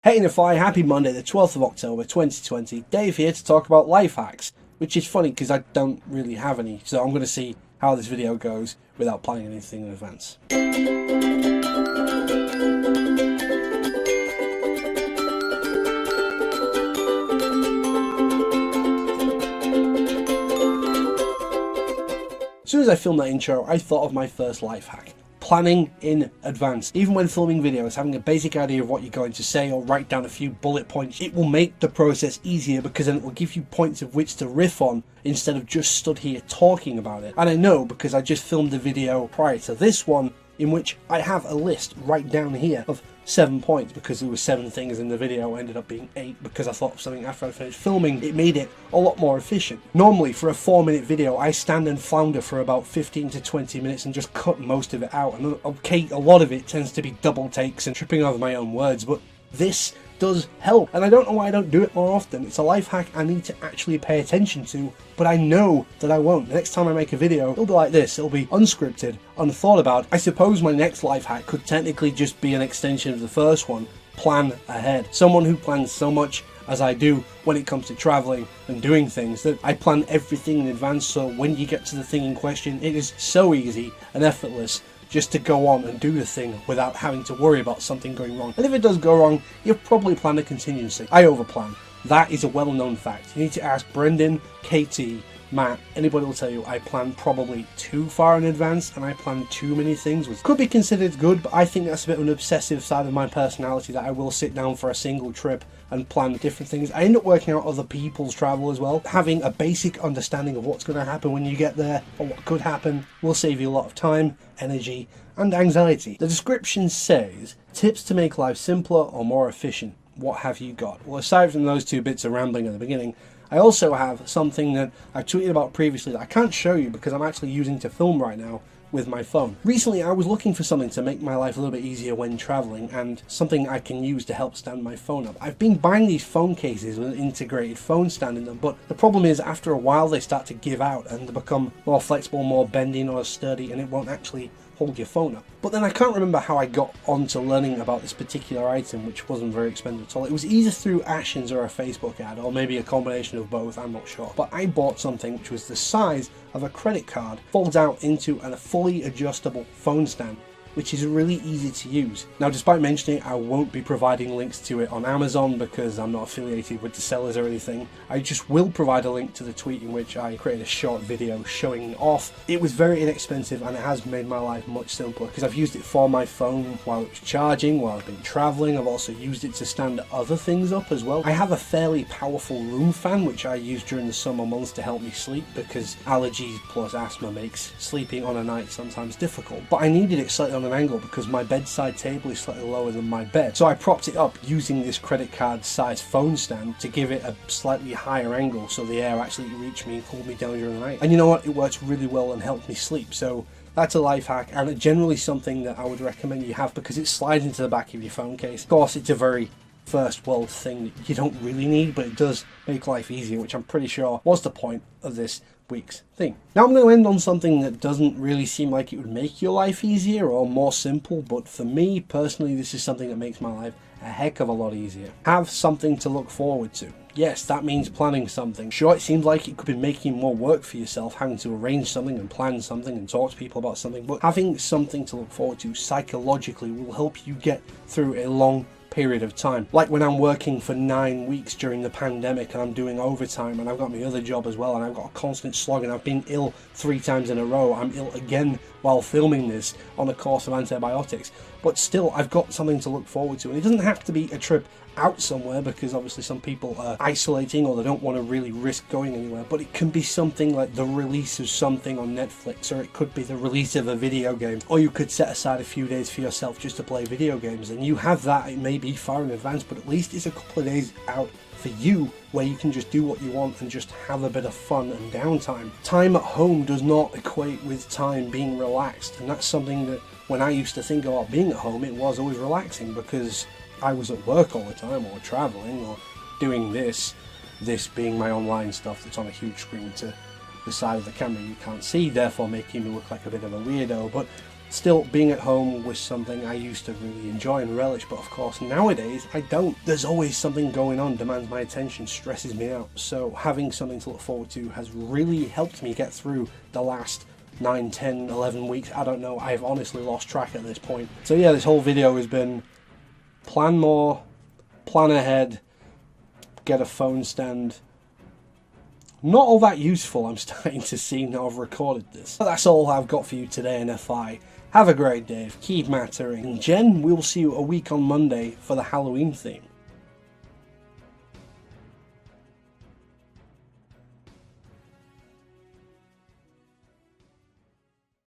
Hey Nify, happy Monday the 12th of October 2020. Dave here to talk about life hacks, which is funny because I don't really have any, so I'm going to see how this video goes without planning anything in advance. As soon as I filmed that intro, I thought of my first life hack. Planning in advance. Even when filming videos, having a basic idea of what you're going to say or write down a few bullet points, it will make the process easier because then it will give you points of which to riff on instead of just stood here talking about it. And I know because I just filmed a video prior to this one in which I have a list right down here of 7 points because there were 7 things in the video, ended up being 8 because I thought of something after I finished filming. It made it a lot more efficient. Normally for a 4-minute video I stand and flounder for about 15 to 20 minutes and just cut most of it out, and okay, a lot of it tends to be double takes and tripping over my own words, but this does help, and I don't know why I don't do it more often. It's a life hack I need to actually pay attention to, but I know that I won't. The next time I make a video, it'll be like this. It'll be unscripted, unthought about. I suppose my next life hack could technically just be an extension of the first one. Plan ahead. Someone who plans so much as I do when it comes to traveling and doing things, that I plan everything in advance, so when you get to the thing in question, it is so easy and effortless just to go on and do the thing without having to worry about something going wrong. And if it does go wrong, you've probably planned a contingency. I overplan. That is a well-known fact. You need to ask Brendan, Katie, Matt, anybody will tell you I plan probably too far in advance and I plan too many things, which could be considered good, but I think that's a bit of an obsessive side of my personality, that I will sit down for a single trip and plan different things. I end up working out other people's travel as well. Having a basic understanding of what's going to happen when you get there or what could happen will save you a lot of time, energy and anxiety. The description says tips to make life simpler or more efficient. What have you got? Well, aside from those 2 bits of rambling at the beginning, I also have something that I tweeted about previously that I can't show you because I'm actually using to film right now with my phone. Recently I was looking for something to make my life a little bit easier when traveling, and something I can use to help stand my phone up. I've been buying these phone cases with an integrated phone stand in them, but the problem is after a while they start to give out and they become more flexible, more bendy, not as sturdy, and it won't actually hold your phone up. But then I can't remember how I got onto learning about this particular item, which wasn't very expensive at all. It was either through Ashens or a Facebook ad, or maybe a combination of both, I'm not sure. But I bought something which was the size of a credit card, folds out into a fully adjustable phone stand, which is really easy to use. Now, despite mentioning I won't be providing links to it on Amazon because I'm not affiliated with the sellers or anything, I just will provide a link to the tweet in which I created a short video showing it off. It was very inexpensive and it has made my life much simpler because I've used it for my phone while it was charging, while I've been traveling. I've also used it to stand other things up as well. I have a fairly powerful room fan which I use during the summer months to help me sleep because allergies plus asthma makes sleeping on a night sometimes difficult. But I needed it slightly on an angle because my bedside table is slightly lower than my bed, so I propped it up using this credit card size phone stand to give it a slightly higher angle so the air actually reached me and cooled me down during the night. And you know what, it works really well and helped me sleep. So that's a life hack, and generally something that I would recommend you have because it slides into the back of your phone case. Of course, it's a very first world thing that you don't really need, but it does make life easier, which I'm pretty sure was the point of this week's thing. Now I'm going to end on something that doesn't really seem like it would make your life easier or more simple, but for me personally this is something that makes my life a heck of a lot easier. Have something to look forward to. Yes, that means planning something. Sure, it seems like it could be making more work for yourself, having to arrange something and plan something and talk to people about something, but having something to look forward to psychologically will help you get through a long period of time. Like when I'm working for 9 weeks during the pandemic and I'm doing overtime and I've got my other job as well and I've got a constant slog and I've been ill 3 times in a row. I'm ill again while filming this on a course of antibiotics, but still I've got something to look forward to. And it doesn't have to be a trip out somewhere because obviously some people are isolating or they don't want to really risk going anywhere, but it can be something like the release of something on Netflix, or it could be the release of a video game, or you could set aside a few days for yourself just to play video games, and you have that. It may be far in advance, but at least it's a couple of days out for you where you can just do what you want and just have a bit of fun and downtime. Time at home does not equate with time being relaxed, and that's something that when I used to think about being at home, it was always relaxing because I was at work all the time or traveling or doing this being my online stuff that's on a huge screen to the side of the camera you can't see, therefore making me look like a bit of a weirdo. But Still, being at home was something I used to really enjoy and relish, but of course nowadays I don't. There's always something going on, demands my attention, stresses me out, so having something to look forward to has really helped me get through the last 9, 10, 11 weeks. I don't know, I've honestly lost track at this point. So yeah, this whole video has been plan more, plan ahead, get a phone stand. Not all that useful, I'm starting to see now I've recorded this. But that's all I've got for you today, NFI. Have a great day, keep mattering. And Jen, we'll see you a week on Monday for the Halloween theme.